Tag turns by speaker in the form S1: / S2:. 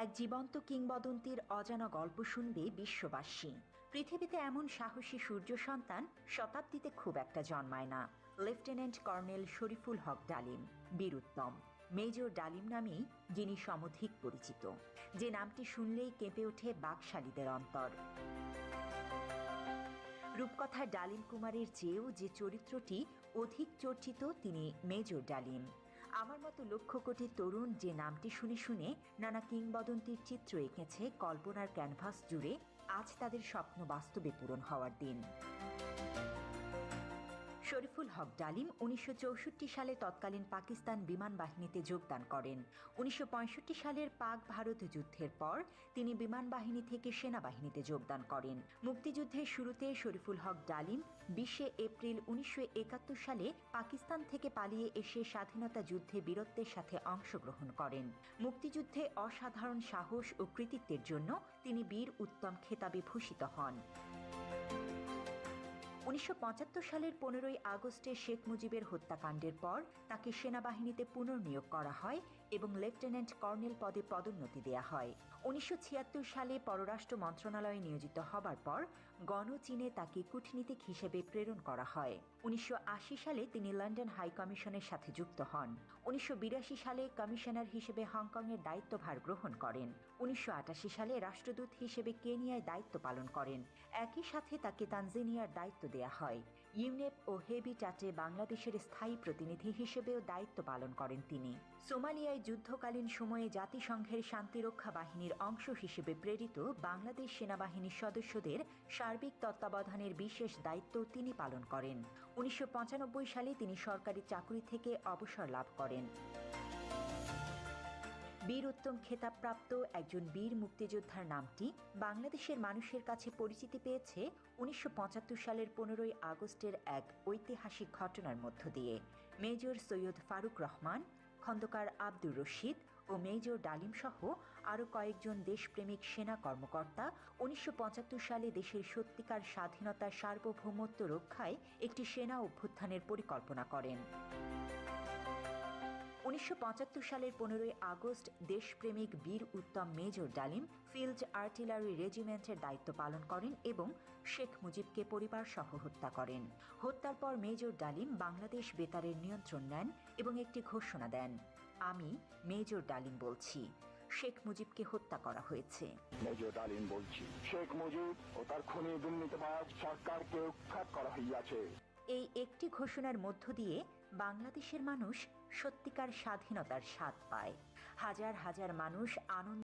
S1: এক জীবন্ত কিংবদন্তির অজানা গল্প শুনবে বিশ্ববাসী। পৃথিবীতে এমন সাহসী সূর্য সন্তান শতাব্দীতে খুব একটা জন্মায় না। লেফটেন্যান্ট কর্নেল শরীফুল হক ডালিম, বীরুত্তম মেজর ডালিম নামেই যিনি সমধিক পরিচিত। যে নামটি শুনলেই কেঁপে ওঠে বাকশালীদের অন্তর। রূপকথার ডালিম কুমারের চেয়েও যে চরিত্রটি অধিক চর্চিত তিনি মেজর ডালিম। আমার মতো লক্ষ কোটি তরুণ যে নামটি শুনে শুনে নানা কিংবদন্তির চিত্র এঁকেছে কল্পনার ক্যানভাস জুড়ে, আজ তাদের স্বপ্ন বাস্তবে পূরণ হওয়ার দিন। শরীফুল হক ডালিম 1964 সালে তৎকালীন পাকিস্তান বিমান বাহিনীতে যোগদান করেন। 1965 সালের পাক ভারত যুদ্ধের পর তিনি বিমান বাহিনী থেকে সেনাবাহিনীতে যোগদান করেন। মুক্তিযুদ্ধের শুরুতে শরীফুল হক ডালিম 20 এপ্রিল 1971 সালে পাকিস্তান থেকে পালিয়ে এসে স্বাধীনতা যুদ্ধে বীরত্বের সাথে অংশগ্রহণ করেন। মুক্তিযুদ্ধে অসাধারণ সাহস ও কৃতিত্বের জন্য তিনি বীর উত্তম খেতাবে ভূষিত হন। 1975 সালের 15 আগস্টে শেখ মুজিবের হত্যাকাণ্ডের পর তাকে সেনাবাহিনীতে পুনর্নিয়োগ করা হয় এবং লেফটেন্যান্ট কর্নেল পদে পদোন্নতি দেয়া হয়। 1976 সালে পররাষ্ট্র মন্ত্রণালয়ে নিয়োজিত হবার পর গণচীনে তাকে কূটনীতিক হিসেবে প্রেরণ করা হয়। 1980 সালে তিনি লন্ডন হাই কমিশনের সাথে যুক্ত হন। 1982 সালে কমিশনার হিসেবে হংকংয়ের দায়িত্বভার গ্রহণ করেন। 1988 সালে রাষ্ট্রদূত হিসেবে কেনিয়ায় দায়িত্ব পালন করেন। একই সাথে তাকে তানজানিয়ার দায়িত্ব দেয়া হয়। ইউনেপ ও হেবিটাটে বাংলাদেশের স্থায়ী প্রতিনিধি হিসেবেও দায়িত্ব পালন করেন তিনি। সোমালিয়ায় যুদ্ধকালীন সময়ে জাতিসংঘের শান্তিরক্ষা বাহিনীর অংশ হিসেবে প্রেরিত বাংলাদেশ সেনাবাহিনীর সদস্যদের সার্বিক তত্ত্বাবধানের বিশেষ দায়িত্ব তিনি পালন করেন। 1995 সালে তিনি সরকারি চাকরি থেকে অবসর লাভ করেন। বীর উত্তম খেতাবপ্রাপ্ত একজন বীর মুক্তিযোদ্ধার নামটি বাংলাদেশের মানুষের কাছে পরিচিতি পেয়েছে 1975 সালের 15 আগস্টের এক ঐতিহাসিক ঘটনার মধ্য দিয়ে। মেজর সৈয়দ ফারুক রহমান, খন্দকার আব্দুর রশিদ ও মেজর ডালিম সহ আরও কয়েকজন দেশপ্রেমিক সেনা কর্মকর্তা 1975 সালে দেশের সত্যিকার স্বাধীনতা সার্বভৌমত্ব রক্ষায় একটি সেনা অভ্যুত্থানের পরিকল্পনা করেন। 1975 সালের 15 আগস্ট দেশপ্রেমিক বীর উত্তম মেজর ডালিম ফিল্ড আর্টিলারি রেজিমেন্টের দায়িত্ব পালন করেন এবং শেখ মুজিবকে পরিবারসহ হত্যা করেন। হত্যার পর মেজর ডালিম বাংলাদেশ বেতারের নিয়ন্ত্রণ নেন এবং একটি ঘোষণা দেন, আমি মেজর ডালিম বলছি, শেখ মুজিবকে হত্যা করা হয়েছে।
S2: মেজর ডালিম বলছি, শেখ মুজিব ও তার খুনি দুর্নীতিবাজ সরকারকে উৎখাত করা হইয়াছে।
S1: এই একটি ঘোষণার মধ্য দিয়ে বাংলাদেশের মানুষ সত্যিকার স্বাধীনতার স্বাদ পায়। হাজার হাজার মানুষ আনন্দ